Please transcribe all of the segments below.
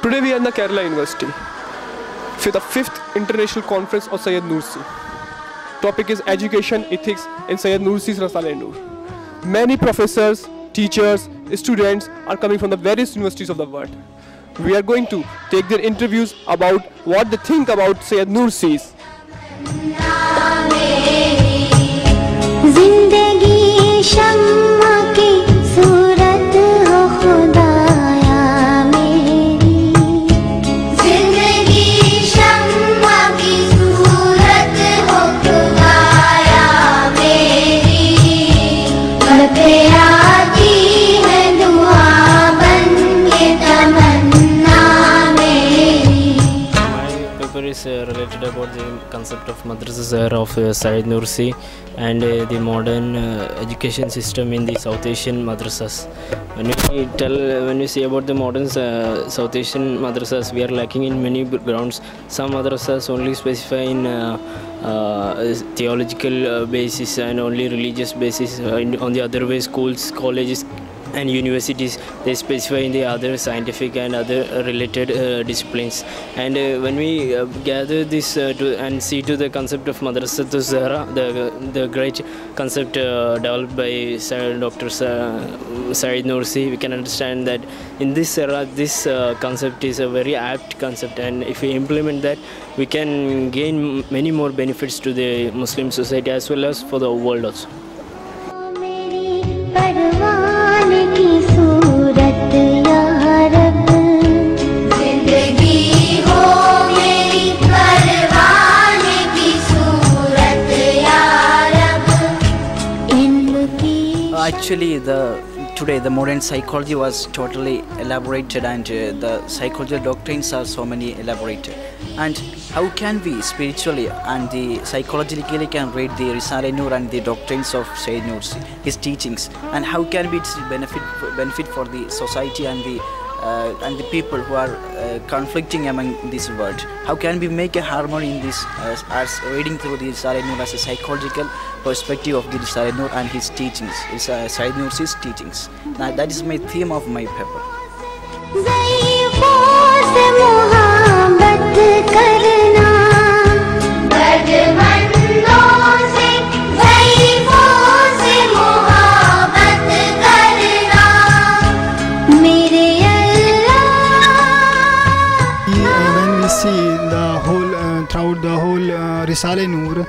Today we are in the Kerala University for the 5th International Conference of Syed Nursi. Topic is Education Ethics in Syed Nursi's Risale-e-Nur. Many professors, teachers, students are coming from the various universities of the world. We are going to take their interviews about what they think about Syed Nursi's. Is related about the concept of Madrasa of Syed Nursi and the modern education system in the South Asian madrasas. When we say about the modern South Asian madrasas, we are lacking in many grounds. Some madrasas only specify in theological basis and only religious basis. On the other way, schools, colleges and universities, they specify in the other scientific and other related disciplines. And when we gather this and see to the concept of Madrasa Zahra, the great concept developed by Dr. Syed Nursi, we can understand that in this era this concept is a very apt concept, and if we implement that, we can gain many more benefits to the Muslim society as well as for the world also. Actually, today the modern psychology was totally elaborated, and the psychological doctrines are so many elaborated. And how can we spiritually and the psychologically can read the Risale-e-Nur and the doctrines of Syed Nursi, his teachings, and how can we benefit for the society and the people who are conflicting among this world? How can we make a harmony in this as reading through the Risale-e-Nur as a psychological perspective of the Risale-e-Nur and his teachings, Syed Nursi's teachings? Now, that is my theme of my paper. Throughout the whole Risale-e-Nur,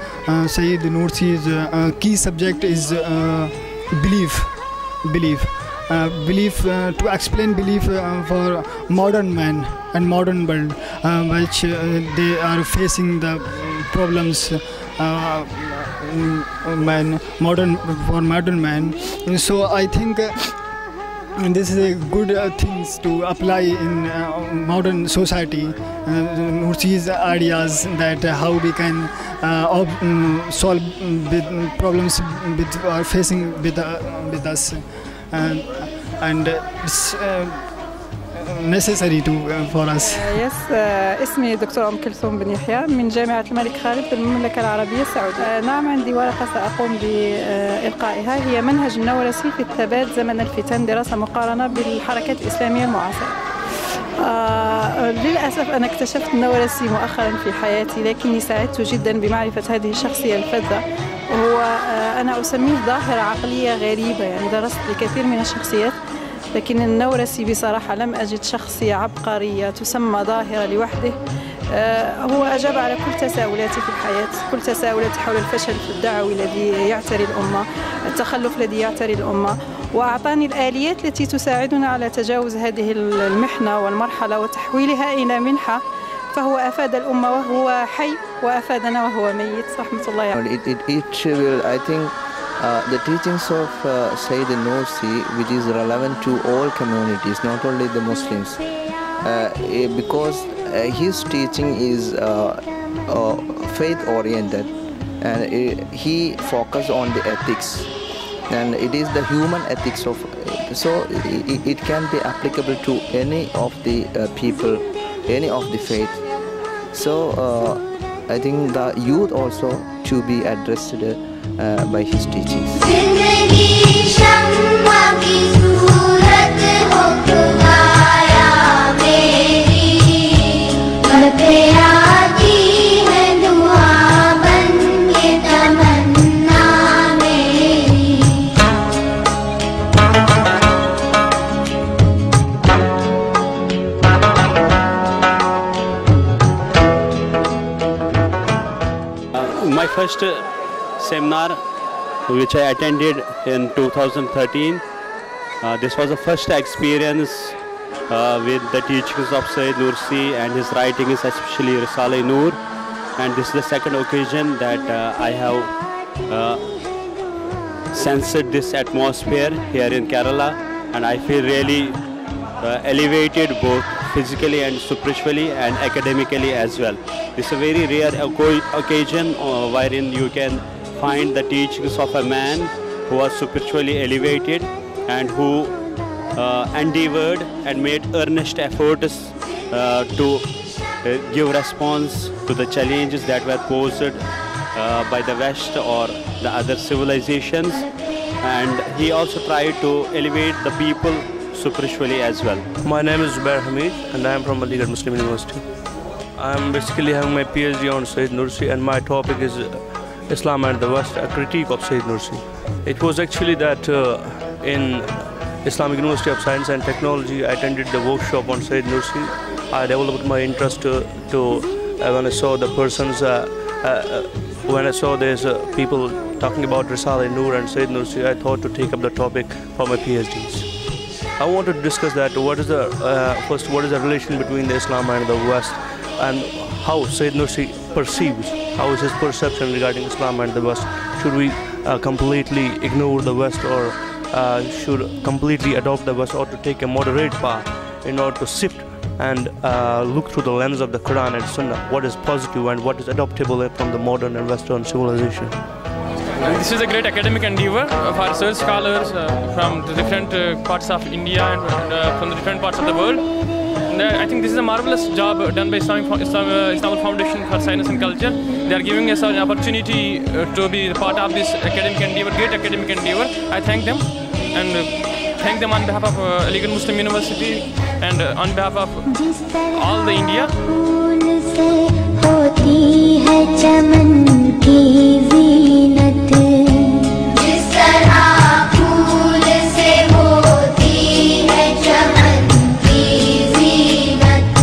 Syed Nursi's key subject is belief. To explain belief for modern man and modern world, which they are facing the problems modern man. So I think this is a good things to apply in modern society. Nursi's ideas that how we can solve problems are facing with us, and it's necessary for us. Yes, اسمي دكتور أم كلثوم بن يحيى من جامعة الملك خالد بالمملكة العربية السعودية. نعم، عندي ورقة سأقوم بإلقائها، هي منهج النورسي في الثبات زمن الفتن، دراسة مقارنة بالحركات الإسلامية المعاصرة. للأسف أنا اكتشفت النورسي مؤخرا في حياتي، لكني سعدت جدا بمعرفة هذه الشخصية الفذة. وهو أنا أسميه ظاهرة عقلية غريبة، يعني درست الكثير من الشخصيات، لكن النورسي بصراحة لم أجد شخصية عبقرية تسمى ظاهرة لوحده. هو أجاب على كل تساؤلاتي في الحياة، كل تساؤلاتي حول الفشل الدعوي الذي يعتري الأمة، التخلف الذي يعتري الأمة، وأعطاني الآليات التي تساعدنا على تجاوز هذه المحنة والمرحلة وتحويلها إلى منحة. فهو أفاد الأمة وهو حي، وأفادنا وهو ميت، رحمة الله عليه. It will, I think, the teachings of Syed Nursi, which is relevant to all communities, not only the Muslims, because his teaching is faith-oriented, and he focused on the ethics. and it is the human ethics of so it can be applicable to any of the people, any of the faith. So I think the youth also to be addressed by his teachings. My first seminar which I attended in 2013, this was the first experience with the teachings of Sayyid Nursi and his writings, especially Risale-e-Noor, and this is the second occasion that I have sensed this atmosphere here in Kerala, and I feel really elevated both physically and spiritually and academically as well. This is a very rare occasion wherein you can find the teachings of a man who was spiritually elevated and who endeavored and made earnest efforts to give response to the challenges that were posed by the West or the other civilizations, and he also tried to elevate the people spiritually as well. My name is Zubair Hamid and I am from Aligarh Muslim University. I am basically having my PhD on Sayyid Nursi, and my topic is Islam and the West, a critique of Sayyid Nursi. It was actually that in Islamic University of Science and Technology I attended the workshop on Sayyid Nursi. I developed my interest when I saw the persons, when I saw these people talking about Risale-e-Noor and Sayyid Nursi, I thought to take up the topic for my PhDs. I wanted to discuss that what is the what is the relation between the Islam and the West, and how Sayyid Nursi perceives, how is his perception regarding Islam and the West. Should we completely ignore the West, or should completely adopt the West, or to take a moderate path in order to sift and look through the lens of the Quran and Sunnah, what is positive and what is adoptable from the modern and Western civilization. This is a great academic endeavor for research scholars from the different parts of India and from the different parts of the world. And I think this is a marvelous job done by Islamic Foundation for Science and Culture. They are giving us an opportunity to be part of this academic endeavor, great academic endeavor. I thank them, and thank them on behalf of Aligarh Muslim University and on behalf of all the India.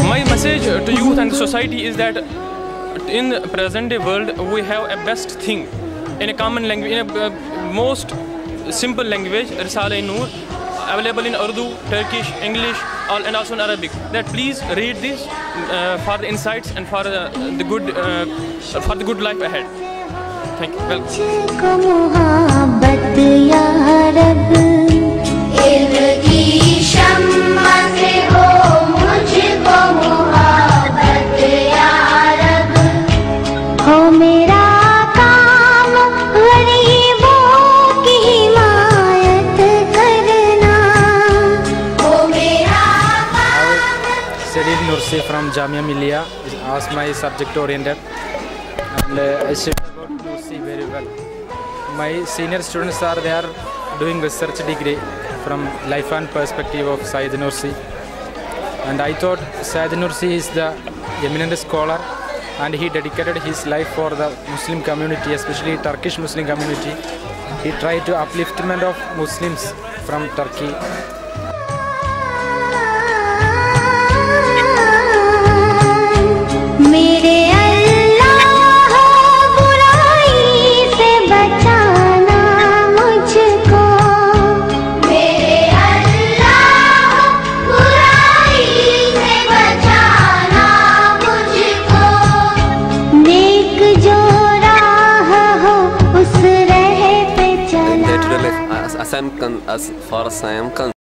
My message to youth and society is that in the present day world we have a best thing in a common language, in a most simple language, Risale-e-Noor, available in Urdu, Turkish, English, and also in Arabic. That please read this for the insights and for the good life ahead. Thank you. Welcome. Studied Nursi from Jamia Millia as my subject oriented, and I studied about Nursi very well. My senior students are doing research degree from life and perspective of Sayyid Nursi, and I thought Sayyid Nursi is the eminent scholar, and he dedicated his life for the Muslim community, especially Turkish Muslim community. He tried to upliftment of Muslims from Turkey. As far as I am concerned,